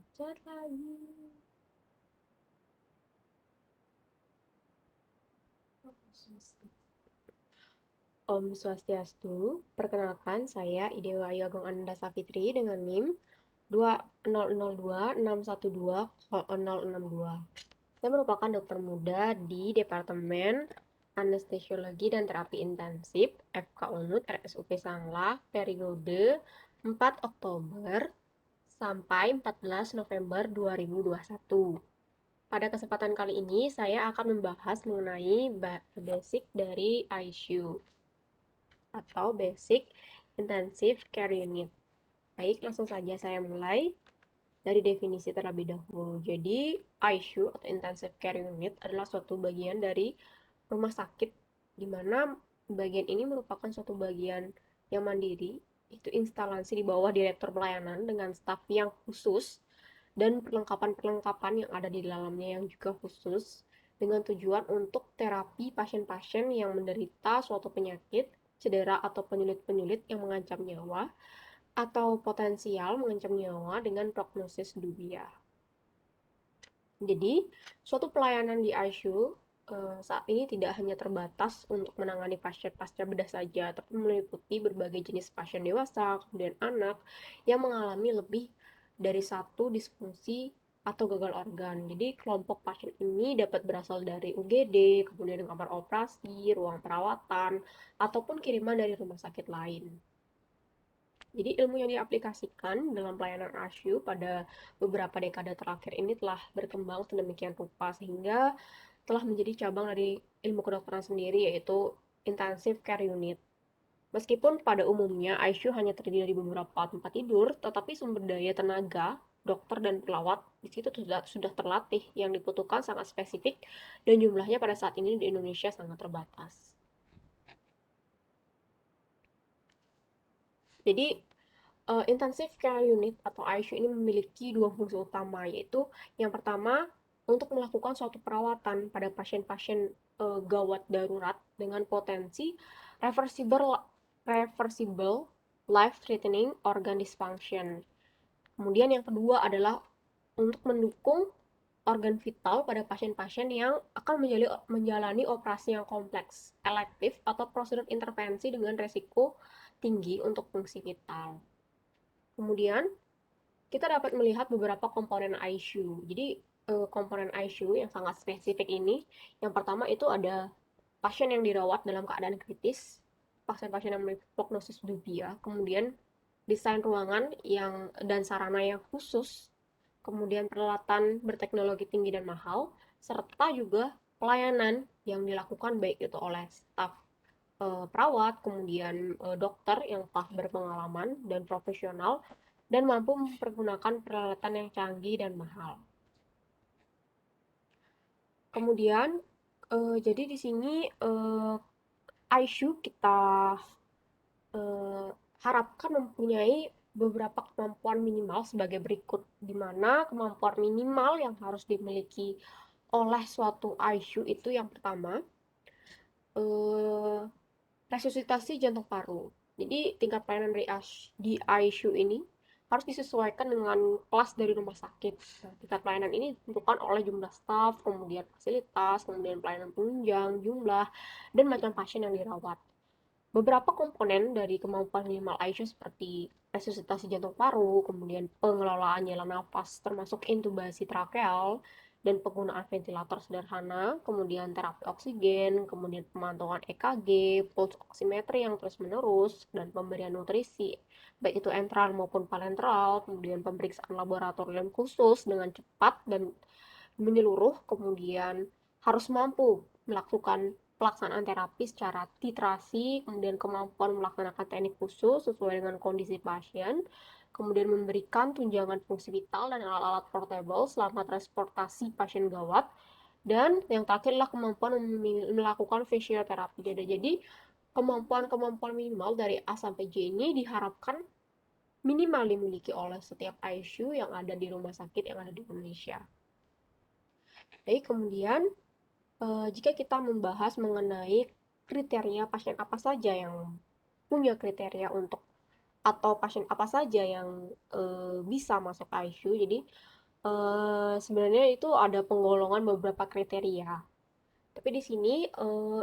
Macet lagi. Om Swastiastu, perkenalkan saya Idewa Ayu Agung Ananda Safitri dengan NIM 2002612062. Saya merupakan dokter muda di Departemen Anestesiologi dan Terapi Intensif FK Unut RSUP Sanglah periode 4 Oktober sampai 14 November 2021. Pada kesempatan kali ini, saya akan membahas mengenai basic dari ICU atau Basic Intensive Care Unit. Baik, langsung saja saya mulai dari definisi terlebih dahulu. Jadi, ICU atau Intensive Care Unit adalah suatu bagian dari rumah sakit di mana bagian ini merupakan suatu bagian yang mandiri, itu instalasi di bawah direktur pelayanan dengan staf yang khusus dan perlengkapan-perlengkapan yang ada di dalamnya yang juga khusus dengan tujuan untuk terapi pasien-pasien yang menderita suatu penyakit, cedera atau penyulit-penyulit yang mengancam nyawa atau potensial mengancam nyawa dengan prognosis dunia. Jadi, suatu pelayanan di ICU saat ini tidak hanya terbatas untuk menangani pasien pasca bedah saja, tapi meliputi berbagai jenis pasien dewasa, kemudian anak yang mengalami lebih dari satu disfungsi atau gagal organ. Jadi, kelompok pasien ini dapat berasal dari UGD, kemudian kamar operasi, ruang perawatan, ataupun kiriman dari rumah sakit lain. Jadi ilmu yang diaplikasikan dalam pelayanan ASYU pada beberapa dekade terakhir ini telah berkembang sedemikian rupa sehingga telah menjadi cabang dari ilmu kedokteran sendiri yaitu Intensive Care Unit. Meskipun pada umumnya ICU hanya terdiri dari beberapa tempat tidur, tetapi sumber daya tenaga, dokter dan perawat di situ sudah terlatih yang dibutuhkan sangat spesifik dan jumlahnya pada saat ini di Indonesia sangat terbatas. Jadi Intensive Care Unit atau ICU ini memiliki dua fungsi utama, yaitu yang pertama untuk melakukan suatu perawatan pada pasien-pasien gawat darurat dengan potensi reversible reversible life threatening organ dysfunction. Kemudian yang kedua adalah untuk mendukung organ vital pada pasien-pasien yang akan menjalani operasi yang kompleks, elektif, atau prosedur intervensi dengan resiko tinggi untuk fungsi vital. Kemudian, kita dapat melihat beberapa komponen ICU. Jadi, komponen ICU yang sangat spesifik ini, yang pertama itu ada pasien yang dirawat dalam keadaan kritis, pasien-pasien yang memiliki prognosis dubiah, kemudian desain ruangan yang dan sarana yang khusus, kemudian peralatan berteknologi tinggi dan mahal, serta juga pelayanan yang dilakukan baik itu oleh staf perawat, kemudian dokter yang telah berpengalaman dan profesional dan mampu mempergunakan peralatan yang canggih dan mahal. Kemudian, jadi di sini ICU kita eh, harapkan mempunyai beberapa kemampuan minimal sebagai berikut, di mana kemampuan minimal yang harus dimiliki oleh suatu ICU itu yang pertama, eh, resusitasi jantung paru. Jadi tingkat pelayanan di ICU ini harus disesuaikan dengan kelas dari rumah sakit. Nah, tingkat pelayanan ini ditentukan oleh jumlah staf, kemudian fasilitas, kemudian pelayanan penunjang, jumlah, dan macam pasien yang dirawat. Beberapa komponen dari kemampuan minimal ICU seperti resusitasi jantung paru, kemudian pengelolaan jalan nafas termasuk intubasi trakeal dan penggunaan ventilator sederhana, kemudian terapi oksigen, kemudian pemantauan EKG, pulse oximetri yang terus-menerus, dan pemberian nutrisi, baik itu enteral maupun parenteral, kemudian pemeriksaan laboratorium khusus dengan cepat dan menyeluruh, kemudian harus mampu melakukan pelaksanaan terapi secara titrasi, kemudian kemampuan melaksanakan teknik khusus sesuai dengan kondisi pasien, kemudian memberikan tunjangan fungsi vital dan alat-alat portable selama transportasi pasien gawat, dan yang terakhir adalah kemampuan melakukan fisioterapi dada. Jadi, kemampuan-kemampuan minimal dari A sampai J ini diharapkan minimal dimiliki oleh setiap ICU yang ada di rumah sakit yang ada di Indonesia. Jadi kemudian jika kita membahas mengenai kriteria pasien apa saja yang punya kriteria untuk atau pasien apa saja yang bisa masuk ICU. Jadi sebenarnya itu ada penggolongan beberapa kriteria. Tapi di sini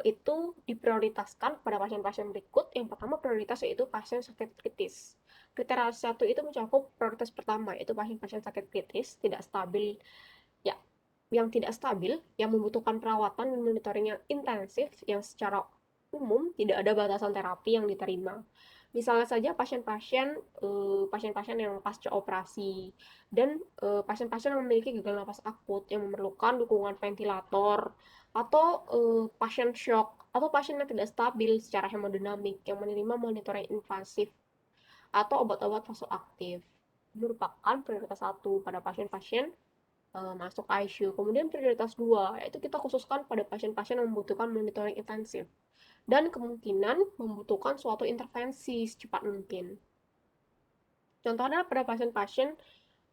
itu diprioritaskan pada pasien-pasien berikut. Yang pertama prioritas yaitu pasien sakit kritis. Kriteria satu itu mencakup prioritas pertama yaitu pasien-pasien sakit kritis tidak stabil, ya, yang tidak stabil, yang membutuhkan perawatan dan monitoring yang intensif, yang secara umum tidak ada batasan terapi yang diterima. Misalnya saja pasien-pasien yang pasca operasi dan pasien-pasien yang memiliki gagal napas akut yang memerlukan dukungan ventilator, atau pasien shock atau pasien yang tidak stabil secara hemodinamik yang menerima monitoring invasif atau obat-obat vasoaktif merupakan prioritas satu pada pasien-pasien masuk ICU. Kemudian prioritas dua, yaitu kita khususkan pada pasien-pasien yang membutuhkan monitoring intensif dan kemungkinan membutuhkan suatu intervensi secepat mungkin. Contohnya pada pasien-pasien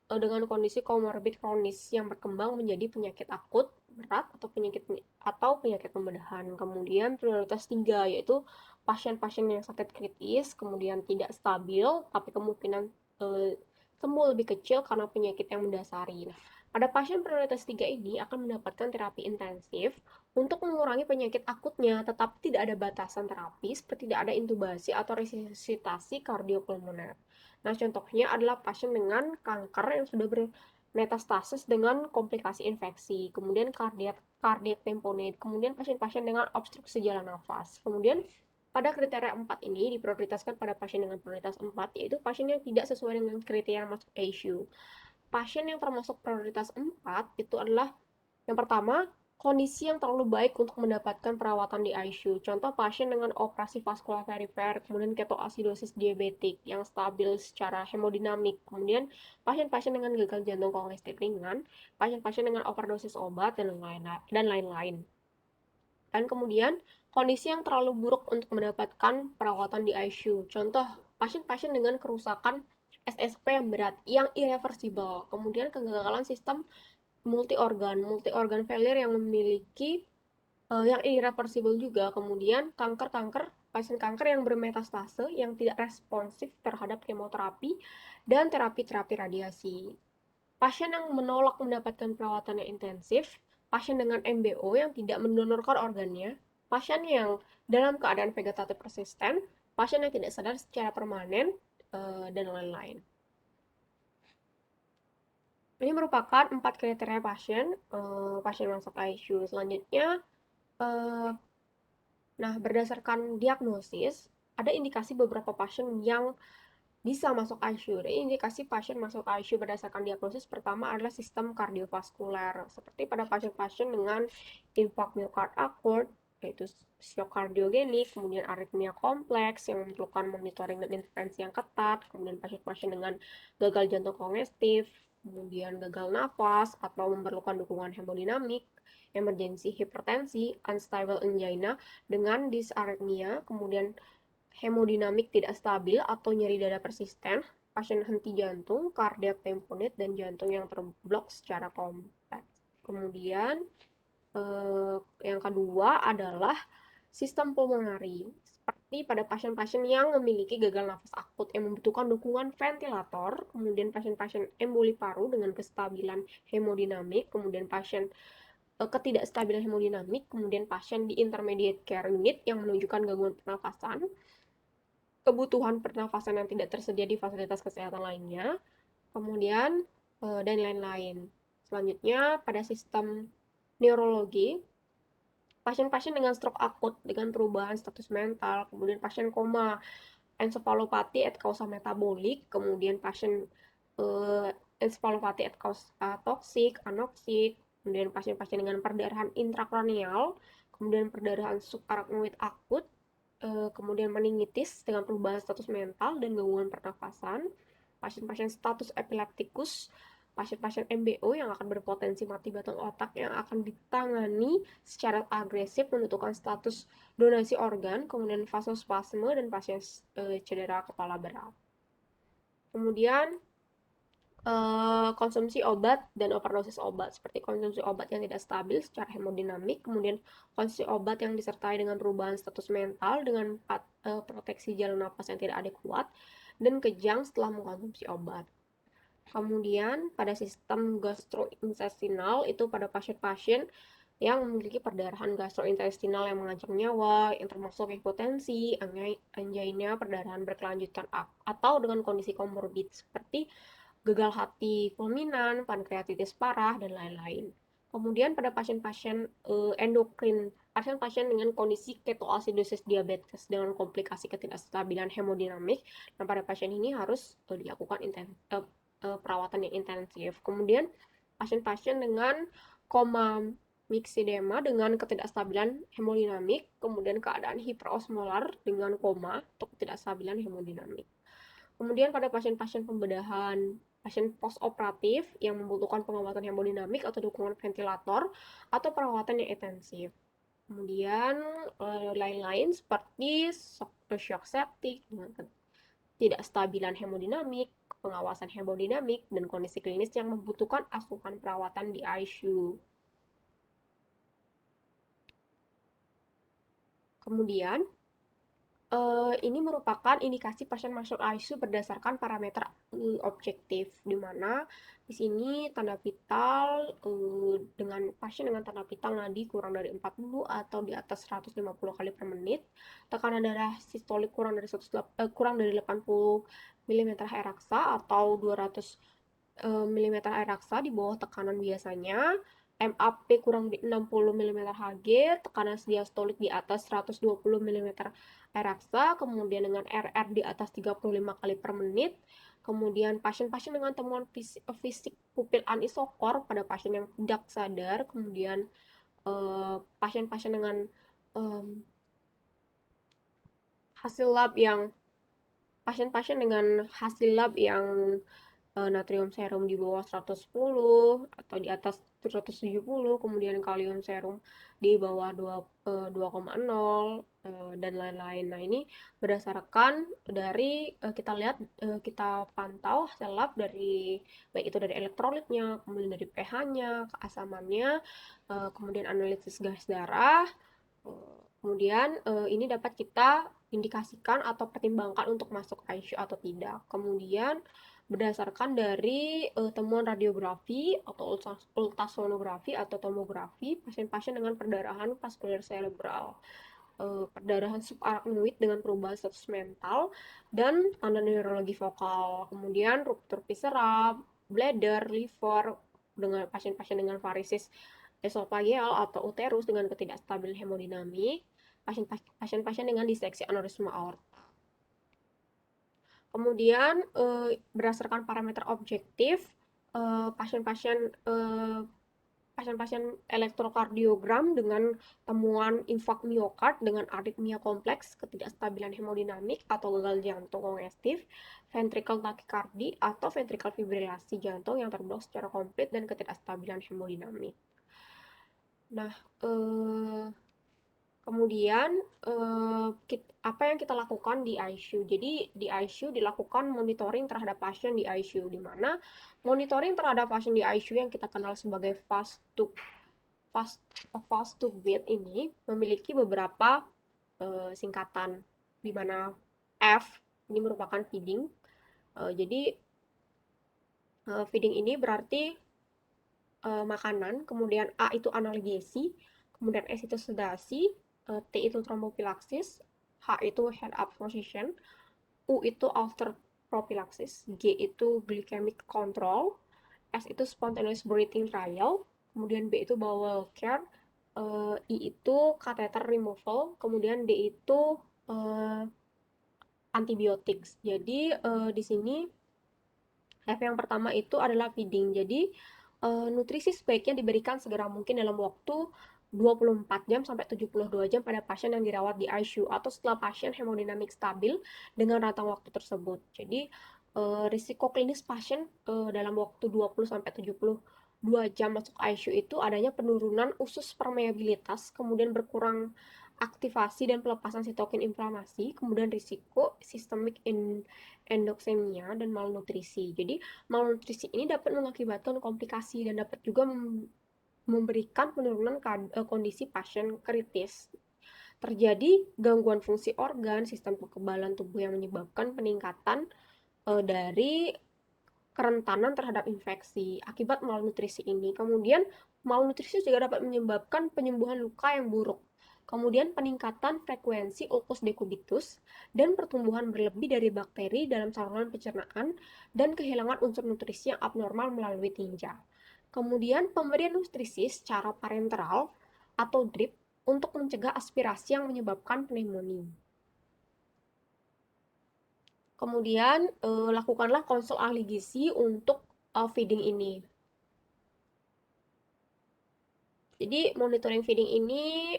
dengan kondisi komorbid kronis yang berkembang menjadi penyakit akut berat atau penyakit pembedahan. Kemudian prioritas tiga yaitu pasien-pasien yang sakit kritis, kemudian tidak stabil, tapi kemungkinan eh, sembuh lebih kecil karena penyakit yang mendasari. Nah, pada pasien prioritas tiga ini akan mendapatkan terapi intensif untuk mengurangi penyakit akutnya, tetapi tidak ada batasan terapi seperti tidak ada intubasi atau resusitasi kardiopulmoner. Nah, contohnya adalah pasien dengan kanker yang sudah bermetastasis dengan komplikasi infeksi, kemudian kardiak tamponade, kemudian pasien-pasien dengan obstruksi jalan nafas. Kemudian pada kriteria 4 ini diprioritaskan pada pasien dengan prioritas 4, yaitu pasien yang tidak sesuai dengan kriteria masuk ICU. Pasien yang termasuk prioritas 4 itu adalah yang pertama, kondisi yang terlalu baik untuk mendapatkan perawatan di ICU. Contoh pasien dengan operasi vaskular perifer, kemudian ketoasidosis diabetik yang stabil secara hemodinamik, kemudian pasien-pasien dengan gagal jantung kongestif ringan, pasien-pasien dengan overdosis obat, dan lain-lain. Dan kemudian kondisi yang terlalu buruk untuk mendapatkan perawatan di ICU. Contoh pasien-pasien dengan kerusakan SSP yang berat, yang irreversible, kemudian kegagalan sistem multi organ failure yang memiliki yang irreversible juga, kemudian pasien kanker yang bermetastase yang tidak responsif terhadap kemoterapi dan terapi-terapi radiasi. Pasien yang menolak mendapatkan perawatan yang intensif, pasien dengan MBO yang tidak mendonorkan organnya, pasien yang dalam keadaan vegetatif persisten, pasien yang tidak sadar secara permanen, dan lain-lain. Ini merupakan 4 kriteria pasien masuk ICU. Selanjutnya, eh, nah berdasarkan diagnosis, ada indikasi beberapa pasien yang bisa masuk ICU. Dan indikasi pasien masuk ICU berdasarkan diagnosis pertama adalah sistem kardiovaskuler, seperti pada pasien-pasien dengan infark miokard akut, yaitu shock kardiogenik, kemudian aritmia kompleks yang memerlukan monitoring dan intervensi yang ketat, kemudian pasien-pasien dengan gagal jantung kongestif, kemudian gagal nafas atau memerlukan dukungan hemodinamik, emergensi hipertensi, unstable angina dengan dysarrhythmia, kemudian hemodinamik tidak stabil atau nyeri dada persisten, pasien henti jantung, kardiak tamponade, dan jantung yang terblok secara kompleks. Kemudian yang kedua adalah sistem pulmonari, seperti pada pasien-pasien yang memiliki gagal nafas akut yang membutuhkan dukungan ventilator, kemudian pasien-pasien emboli paru dengan kestabilan hemodinamik, kemudian pasien ketidakstabilan hemodinamik, kemudian pasien di intermediate care unit yang menunjukkan gangguan pernafasan, kebutuhan pernafasan yang tidak tersedia di fasilitas kesehatan lainnya, kemudian dan lain-lain. Selanjutnya, pada sistem neurologi, pasien-pasien dengan stroke akut dengan perubahan status mental, kemudian pasien koma, encephalopathy et causa metabolik, kemudian pasien encephalopathy et causa toksik, anoksik, kemudian pasien-pasien dengan perdarahan intrakranial, kemudian perdarahan subarachnoid akut, kemudian meningitis dengan perubahan status mental dan gangguan pernafasan, pasien-pasien status epileptikus, pasien-pasien MBO yang akan berpotensi mati batang otak yang akan ditangani secara agresif menentukan status donasi organ, kemudian vasospasme dan pasien cedera kepala berat. Kemudian konsumsi obat dan overdosis obat, seperti konsumsi obat yang tidak stabil secara hemodinamik, kemudian konsumsi obat yang disertai dengan perubahan status mental dengan proteksi jalan nafas yang tidak adekuat, dan kejang setelah mengkonsumsi obat. Kemudian pada sistem gastrointestinal itu pada pasien-pasien yang memiliki perdarahan gastrointestinal yang mengancam nyawa, yang termasuk hipotensi, angina, perdarahan berkelanjutan atau dengan kondisi komorbid seperti gagal hati fulminan, pankreatitis parah, dan lain-lain. Kemudian pada pasien-pasien endokrin, pasien-pasien dengan kondisi ketoacidosis diabetes dengan komplikasi ketidakstabilan hemodinamik, dan pada pasien ini harus dilakukan perawatan yang intensif. Kemudian pasien-pasien dengan koma mixedema dengan ketidakstabilan hemodinamik, kemudian keadaan hiperosmolar dengan koma atau ketidakstabilan hemodinamik. Kemudian pada pasien-pasien pembedahan, pasien postoperatif yang membutuhkan pengobatan hemodinamik atau dukungan ventilator atau perawatan yang intensif. Kemudian lain-lain seperti shock septic dengan tidak stabilan hemodinamik, pengawasan hemodinamik, dan kondisi klinis yang membutuhkan asuhan perawatan di ICU. Kemudian ini merupakan indikasi pasien masuk ICU berdasarkan parameter objektif, di mana di sini tanda vital dengan pasien dengan tanda vital nadi kurang dari 40 atau di atas 150 kali per menit, tekanan darah sistolik kurang dari 80 mm air raksa atau 200 mm air raksa di bawah tekanan biasanya, MAP kurang di 60 mm Hg, tekanan diastolik di atas 120 mm air raksa, kemudian dengan RR di atas 35 kali per menit, kemudian pasien-pasien dengan temuan fisik pupil anisokor pada pasien yang tidak sadar, kemudian pasien-pasien dengan hasil lab yang pasien-pasien dengan hasil lab yang natrium serum di bawah 110 atau di atas 170, kemudian kalium serum di bawah 2,0 dan lain-lain. Nah, ini berdasarkan dari kita lihat, kita pantau hasil lab dari baik itu dari elektrolitnya, kemudian dari pH-nya, keasamannya, kemudian analisis gas darah. Kemudian ini dapat kita indikasikan atau pertimbangkan untuk masuk ICU atau tidak. Kemudian berdasarkan dari temuan radiografi atau ultrasonografi atau tomografi pasien-pasien dengan perdarahan vaskuler cerebral, perdarahan subarachnoid dengan perubahan status mental, dan tanda neurologi vokal. Kemudian ruptur viscera, bladder, liver, dengan pasien-pasien dengan varisis esophageal atau uterus dengan ketidakstabilan hemodinamik, pasien-pasien dengan diseksi aneurisma aorta. Kemudian berdasarkan parameter objektif, pasien-pasien elektrokardiogram dengan temuan infak miokard dengan aritmia kompleks, ketidakstabilan hemodinamik atau gagal jantung kongestif, ventricle tachycardia atau ventricle fibrilasi jantung yang terblok secara komplit dan ketidakstabilan hemodinamik. Nah, kemudian apa yang kita lakukan di ICU? Jadi di ICU dilakukan monitoring terhadap pasien di ICU, di mana monitoring terhadap pasien di ICU yang kita kenal sebagai fast to bed ini memiliki beberapa singkatan, di mana F ini merupakan feeding. Jadi feeding ini berarti makanan, kemudian A itu analgesi, kemudian S itu sedasi, T itu trombofilaksis, H itu head up position, U itu after prophylaxis, G itu glycemic control, S itu spontaneous breathing trial, kemudian B itu bowel care, I itu catheter removal, kemudian D itu antibiotics. Jadi di sini F yang pertama itu adalah feeding. Jadi nutrisi sebaiknya diberikan segera mungkin dalam waktu 24 jam sampai 72 jam pada pasien yang dirawat di ICU atau setelah pasien hemodinamik stabil dengan rentang waktu tersebut. Jadi risiko klinis pasien dalam waktu 20 sampai 72 jam masuk ICU itu adanya penurunan usus permeabilitas, kemudian berkurang aktivasi dan pelepasan sitokin inflamasi, kemudian risiko sistemik endoksemia dan malnutrisi. Jadi malnutrisi ini dapat mengakibatkan komplikasi dan dapat juga memberikan penurunan kondisi pasien kritis. Terjadi gangguan fungsi organ, sistem kekebalan tubuh yang menyebabkan peningkatan dari kerentanan terhadap infeksi akibat malnutrisi ini. Kemudian, malnutrisi juga dapat menyebabkan penyembuhan luka yang buruk. Kemudian peningkatan frekuensi ulcus decubitus dan pertumbuhan berlebih dari bakteri dalam saluran pencernaan dan kehilangan unsur nutrisi yang abnormal melalui tinja. Kemudian pemberian nutrisi secara parenteral atau drip untuk mencegah aspirasi yang menyebabkan pneumonia. Kemudian lakukanlah konsul ahli gizi untuk feeding ini. Jadi monitoring feeding ini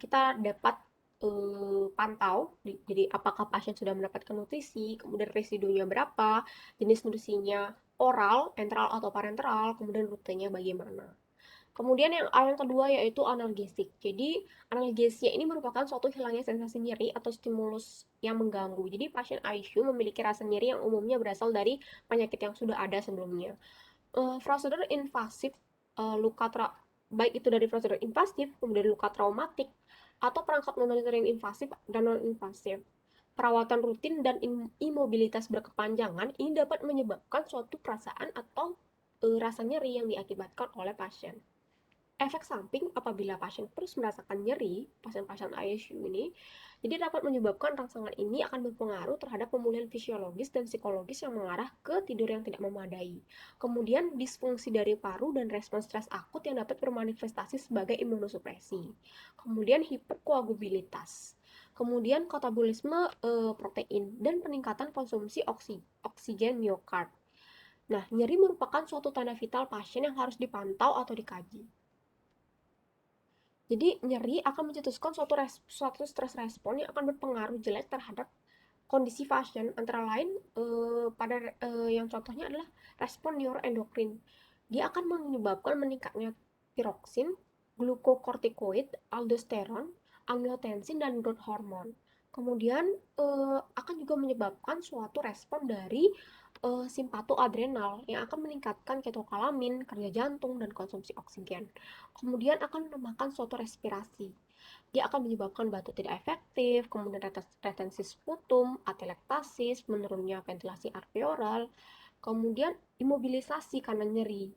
kita dapat pantau, jadi apakah pasien sudah mendapatkan nutrisi, kemudian residunya berapa, jenis nutrisinya oral, enteral atau parenteral, kemudian rutenya bagaimana. Kemudian yang kedua yaitu analgesik. Jadi analgesia ini merupakan suatu hilangnya sensasi nyeri atau stimulus yang mengganggu. Jadi pasien ICU memiliki rasa nyeri yang umumnya berasal dari penyakit yang sudah ada sebelumnya. Prosedur invasif, luka baik itu dari prosedur invasif, kemudian luka traumatik, atau perangkat monitoring invasif dan non-invasif. Perawatan rutin dan imobilitas berkepanjangan ini dapat menyebabkan suatu perasaan atau rasa nyeri yang diakibatkan oleh pasien. Efek samping apabila pasien terus merasakan nyeri, pasien-pasien ICU ini, jadi dapat menyebabkan rangsangan ini akan berpengaruh terhadap pemulihan fisiologis dan psikologis yang mengarah ke tidur yang tidak memadai. Kemudian disfungsi dari paru dan respons stres akut yang dapat bermanifestasi sebagai imunosupresi. Kemudian hiperkoagulabilitas. Kemudian katabolisme protein dan peningkatan konsumsi oksigen miokard. Nah, nyeri merupakan suatu tanda vital pasien yang harus dipantau atau dikaji. Jadi nyeri akan mencetuskan suatu stres respon yang akan berpengaruh jelek terhadap kondisi pasien, antara lain yang contohnya adalah respon neuroendokrin. Dia akan menyebabkan meningkatnya tiroksin, glukokortikoid, aldosteron, angiotensin dan growth hormone. Kemudian akan juga menyebabkan suatu respon dari simpatoadrenal yang akan meningkatkan ketokalamin, kerja jantung, dan konsumsi oksigen. Kemudian akan melemahkan suatu respirasi. Dia akan menyebabkan batuk tidak efektif, kemudian retensi sputum, atelektasis, menurunnya ventilasi alveolar, kemudian imobilisasi karena nyeri.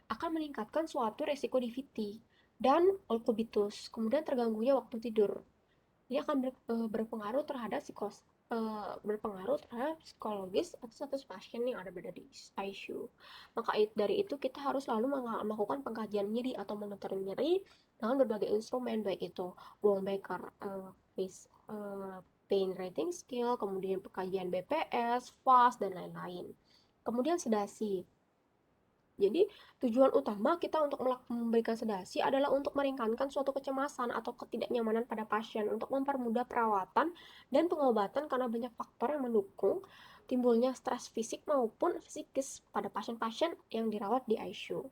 Akan meningkatkan suatu resiko DVT dan orkubitus, kemudian terganggunya waktu tidur. Ini akan berpengaruh terhadap psikologis atau status pasien yang ada berada di ICU. Maka dari itu kita harus selalu melakukan pengkajian nyeri atau monitoring nyeri dengan berbagai instrumen, baik itu Wong-Baker pain rating scale, kemudian pengkajian BPS, FAST, dan lain-lain. Kemudian sedasi. Jadi tujuan utama kita untuk memberikan sedasi adalah untuk meringankan suatu kecemasan atau ketidaknyamanan pada pasien, untuk mempermudah perawatan dan pengobatan karena banyak faktor yang mendukung timbulnya stres fisik maupun psikis pada pasien-pasien yang dirawat di ICU.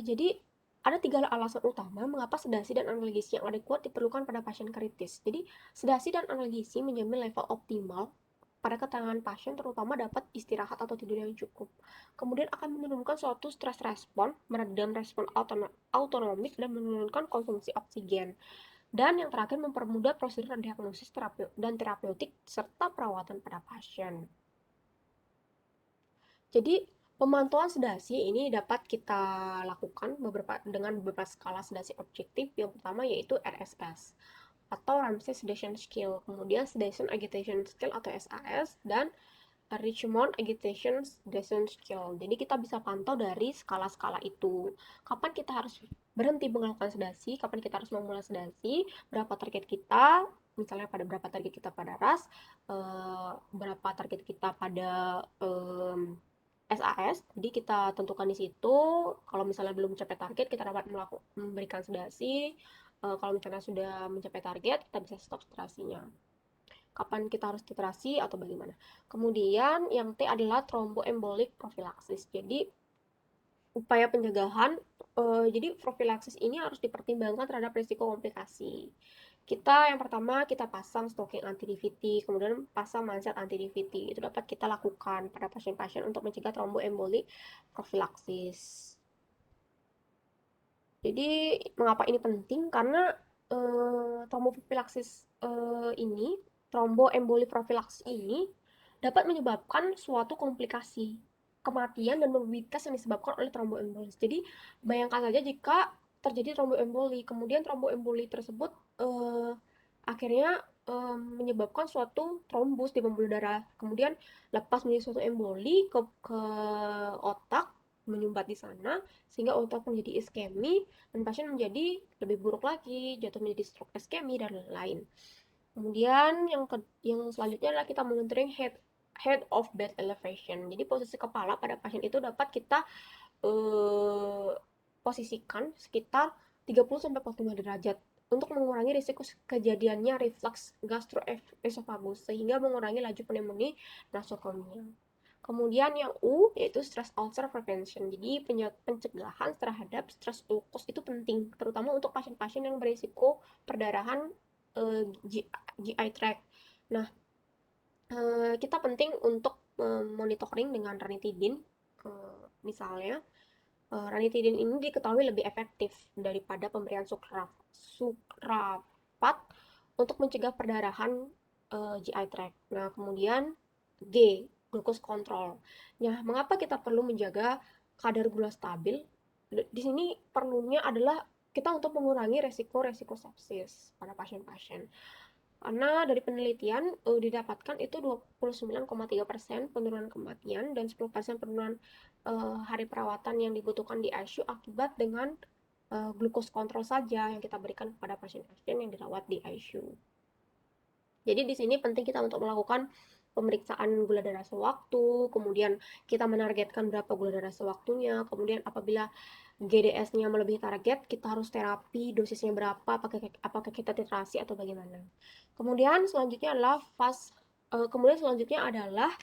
Jadi ada 3 alasan utama mengapa sedasi dan analgesi yang adekuat diperlukan pada pasien kritis. Jadi sedasi dan analgesi menjamin level optimal pada keterangan pasien, terutama dapat istirahat atau tidur yang cukup. Kemudian akan menurunkan suatu stres respon, meredam respon autonomik, dan menurunkan konsumsi oksigen. Dan yang terakhir, mempermudah prosedur diagnosis dan terapeutik serta perawatan pada pasien. Jadi pemantauan sedasi ini dapat kita lakukan dengan beberapa skala sedasi objektif. Yang pertama yaitu RSS atau Ramsey Sedation Scale, kemudian Sedation Agitation Scale atau SAS, dan Richmond Agitation Sedation Scale. Jadi kita bisa pantau dari skala-skala itu. Kapan kita harus berhenti melakukan sedasi, kapan kita harus memulai sedasi, berapa target kita, misalnya pada berapa target kita pada RAS, berapa target kita pada SAS. Jadi kita tentukan di situ. Kalau misalnya belum mencapai target, kita dapat memberikan sedasi. Kalau misalnya sudah mencapai target, kita bisa stop sedasinya. Kapan kita harus titrasi atau bagaimana. Kemudian yang T adalah thromboembolic prophylaxis. Jadi upaya pencegahan, jadi prophylaxis ini harus dipertimbangkan terhadap risiko komplikasi. Yang pertama kita pasang stocking anti-DVT, kemudian pasang manset anti-DVT. Itu dapat kita lakukan pada pasien-pasien untuk mencegah thromboembolic prophylaxis. Jadi mengapa ini penting? Karena tromboprophylaxis ini, thromboembolic prophylaxis ini dapat menyebabkan suatu komplikasi, kematian dan morbiditas yang disebabkan oleh tromboembolis. Jadi, bayangkan saja jika terjadi tromboemboli, kemudian tromboemboli tersebut akhirnya menyebabkan suatu trombus di pembuluh darah, kemudian lepas menjadi suatu emboli ke otak, menyumbat di sana sehingga otak menjadi iskemi dan pasien menjadi lebih buruk lagi, jatuh menjadi stroke iskemi dan lain-lain. Kemudian yang selanjutnya adalah kita monitoring head of bed elevation. Jadi posisi kepala pada pasien itu dapat kita eh, posisikan sekitar 30 sampai 45 derajat untuk mengurangi risiko kejadiannya reflux gastroesophagus sehingga mengurangi laju pneumonia nasokomia. Kemudian yang U yaitu stress ulcer prevention. Jadi pencegahan terhadap stress ulkus itu penting, terutama untuk pasien-pasien yang berisiko perdarahan GI tract. Nah, kita penting untuk monitoring dengan ranitidin. Misalnya, ranitidin ini diketahui lebih efektif daripada pemberian sukrapat untuk mencegah perdarahan GI tract. Nah, kemudian G, glucose control. Nah, mengapa kita perlu menjaga kadar gula stabil? Di sini perlunya adalah kita untuk mengurangi resiko-resiko sepsis pada pasien-pasien. Karena dari penelitian didapatkan itu 29,3% penurunan kematian dan 10% penurunan hari perawatan yang dibutuhkan di ICU akibat dengan glucose control saja yang kita berikan kepada pasien-pasien yang dirawat di ICU. Jadi di sini penting kita untuk melakukan pemeriksaan gula darah sewaktu, kemudian kita menargetkan berapa gula darah sewaktunya, kemudian apabila GDS-nya melebihi target, kita harus terapi, dosisnya berapa, apakah kita titrasi atau bagaimana. Kemudian selanjutnya adalah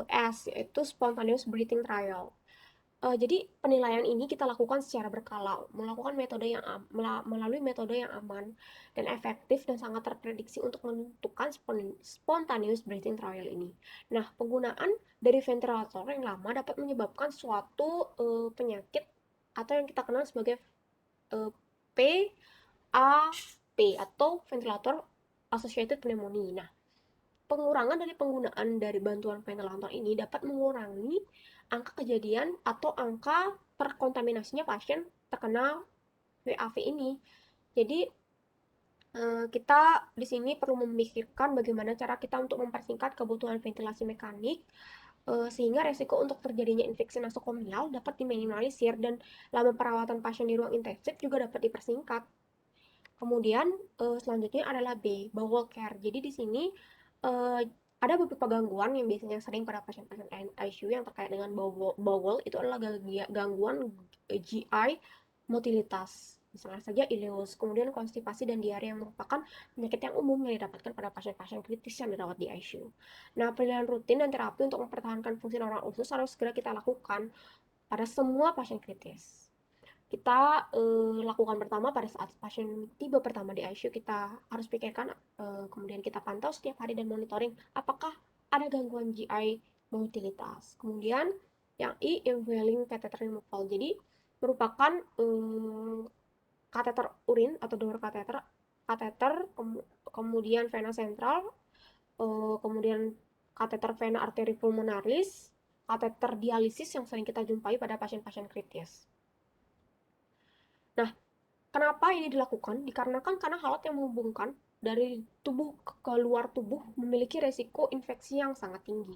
S, yaitu spontaneous breathing trial. Jadi penilaian ini kita lakukan secara berkala, melalui metode yang aman dan efektif dan sangat terprediksi untuk menentukan spontaneous breathing trial ini. Nah, penggunaan dari ventilator yang lama dapat menyebabkan suatu penyakit atau yang kita kenal sebagai PAP atau ventilator associated pneumonia. Nah, pengurangan dari penggunaan dari bantuan ventilator ini dapat mengurangi angka kejadian atau angka terkontaminasinya pasien terkena WAV ini. Jadi kita di sini perlu memikirkan bagaimana cara kita untuk mempersingkat kebutuhan ventilasi mekanik sehingga resiko untuk terjadinya infeksi nosokomial dapat diminimalisir dan lama perawatan pasien di ruang intensif juga dapat dipersingkat. Kemudian selanjutnya adalah B, bowel care. Jadi di sini uh, ada beberapa gangguan yang biasanya sering pada pasien-pasien ICU yang terkait dengan bowel itu adalah gangguan GI motilitas. Misalnya saja ileus, kemudian konstipasi dan diare yang merupakan penyakit yang umum yang didapatkan pada pasien-pasien kritis yang dirawat di ICU. Nah, penilaian rutin dan terapi untuk mempertahankan fungsi normal usus harus segera kita lakukan pada semua pasien kritis. Kita lakukan pertama pada saat pasien tiba pertama di ICU, kita harus pikirkan, kemudian kita pantau setiap hari dan monitoring apakah ada gangguan GI motilitas. Kemudian yang I, inhaling catheter removal. Jadi merupakan kateter urin atau donor kateter, kemudian vena sentral, kemudian kateter vena arteri pulmonaris, kateter dialisis yang sering kita jumpai pada pasien-pasien kritis. Nah, kenapa ini dilakukan? Dikarenakan karena alat yang menghubungkan dari tubuh ke luar tubuh memiliki resiko infeksi yang sangat tinggi.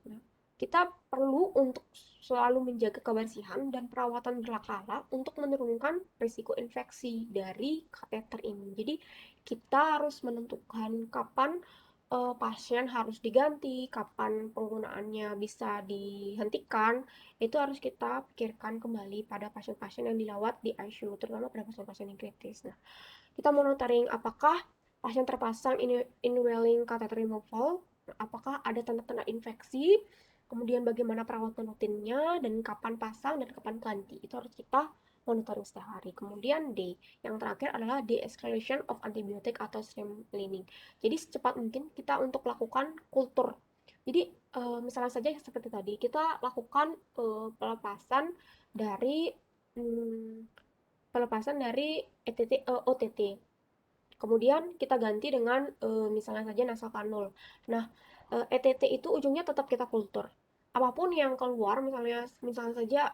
Nah, kita perlu untuk selalu menjaga kebersihan dan perawatan berkala untuk menurunkan risiko infeksi dari kateter ini. Jadi, kita harus menentukan kapan pasien harus diganti, kapan penggunaannya bisa dihentikan, itu harus kita pikirkan kembali pada pasien-pasien yang dilawat di ICU, terutama pada pasien-pasien yang kritis. Nah, kita monitoring apakah pasien terpasang indwelling catheter removal, apakah ada tanda-tanda infeksi, kemudian bagaimana perawatan rutinnya, dan kapan pasang dan kapan ganti. Itu harus kita monitoring setiap hari. Kemudian D, yang terakhir adalah de-escalation of antibiotic atau stream cleaning. Jadi secepat mungkin kita untuk lakukan kultur. Jadi misalnya saja seperti tadi, kita lakukan dari hmm, pelepasan dari OTT. Kemudian kita ganti dengan misalnya saja nasal kanul. Nah, ETT itu ujungnya tetap kita kultur. Apapun yang keluar, misalnya saja,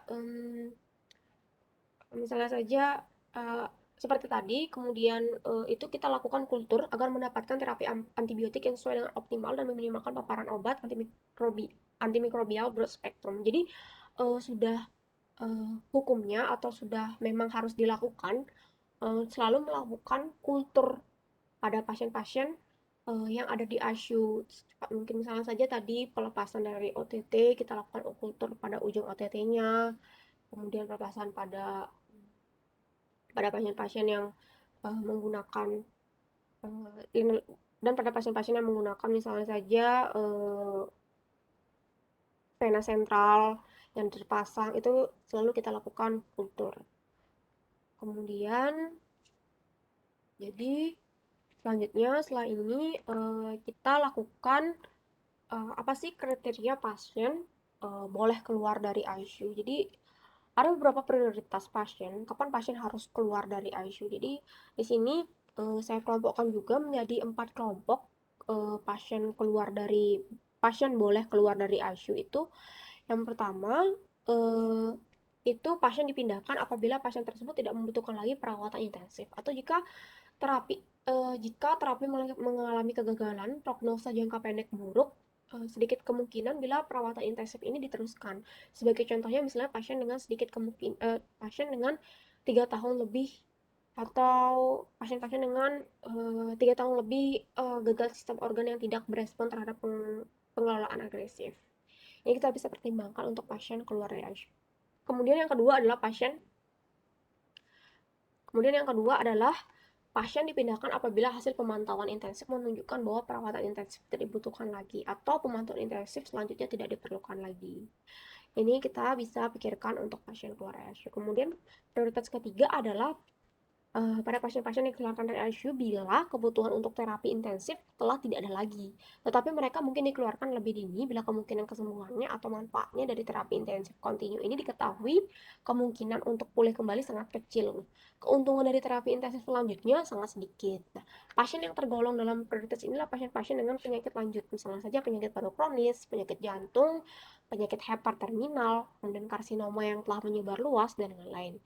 misalnya saja eh, seperti tadi, kemudian itu kita lakukan kultur agar mendapatkan terapi antibiotik yang sesuai dengan optimal dan meminimalkan paparan obat antimikrobial broad spectrum. Jadi sudah hukumnya atau sudah memang harus dilakukan, selalu melakukan kultur pada pasien-pasien yang ada di ICU. Mungkin misalnya saja tadi pelepasan dari OTT, kita lakukan kultur pada ujung OTT-nya, kemudian pelepasan pada pasien-pasien yang menggunakan dan pada pasien-pasien yang menggunakan misalnya saja vena sentral yang terpasang itu selalu kita lakukan kultur. Kemudian jadi selanjutnya setelah ini kita lakukan apa sih kriteria pasien boleh keluar dari ICU. Jadi ada beberapa prioritas pasien, kapan pasien harus keluar dari ICU. Jadi di sini saya kelompokkan juga menjadi 4 kelompok pasien boleh keluar dari ICU itu. Yang pertama eh, itu pasien dipindahkan apabila pasien tersebut tidak membutuhkan lagi perawatan intensif atau terapi jika terapi mengalami kegagalan, prognosa jangka pendek buruk, sedikit kemungkinan bila perawatan intensif ini diteruskan. Sebagai contohnya misalnya pasien dengan 3 tahun lebih atau pasien-pasien dengan 3 tahun lebih gagal sistem organ yang tidak berespon terhadap pengelolaan agresif. Ini kita bisa pertimbangkan untuk pasien keluar dari ICU. Kemudian yang kedua adalah pasien dipindahkan apabila hasil pemantauan intensif menunjukkan bahwa perawatan intensif tidak dibutuhkan lagi atau pemantauan intensif selanjutnya tidak diperlukan lagi. Ini kita bisa pikirkan untuk pasien keluar ICU. Kemudian prioritas ketiga adalah pada pasien-pasien yang dikeluarkan dari ICU bila kebutuhan untuk terapi intensif telah tidak ada lagi. Tetapi mereka mungkin dikeluarkan lebih dini bila kemungkinan kesembuhannya atau manfaatnya dari terapi intensif kontinu ini diketahui kemungkinan untuk pulih kembali sangat kecil. Keuntungan dari terapi intensif selanjutnya sangat sedikit. Nah, pasien yang tergolong dalam prioritas inilah pasien-pasien dengan penyakit lanjut, misalnya saja penyakit paru kronis, penyakit jantung, penyakit hepar terminal, kemudian karsinoma yang telah menyebar luas, dan lain-lain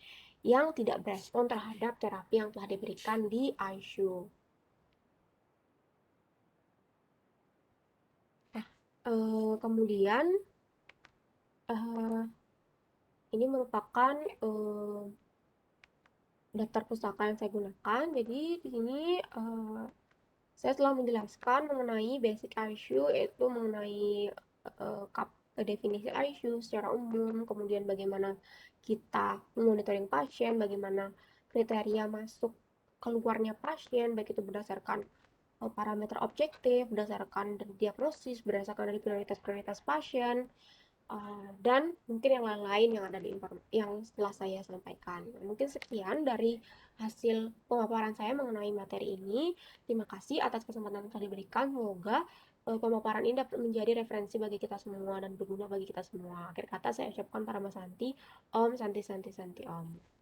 yang tidak berespon terhadap terapi yang telah diberikan di ICU. Nah, kemudian ini merupakan daftar pustaka yang saya gunakan. Jadi di sini saya telah menjelaskan mengenai basic ICU, yaitu mengenai definisi ICU secara umum, kemudian bagaimana kita memonitoring pasien, bagaimana kriteria masuk keluarnya pasien, baik itu berdasarkan parameter objektif, berdasarkan dari diagnosis, berdasarkan dari prioritas-prioritas pasien, dan mungkin yang lain-lain yang ada yang setelah saya sampaikan. Mungkin sekian dari hasil pemaparan saya mengenai materi ini. Terima kasih atas kesempatan yang telah diberikan. Semoga pemaparan ini dapat menjadi referensi bagi kita semua dan berguna bagi kita semua. Akhir kata saya ucapkan para Mas Santi, Om Santi Santi Santi Om.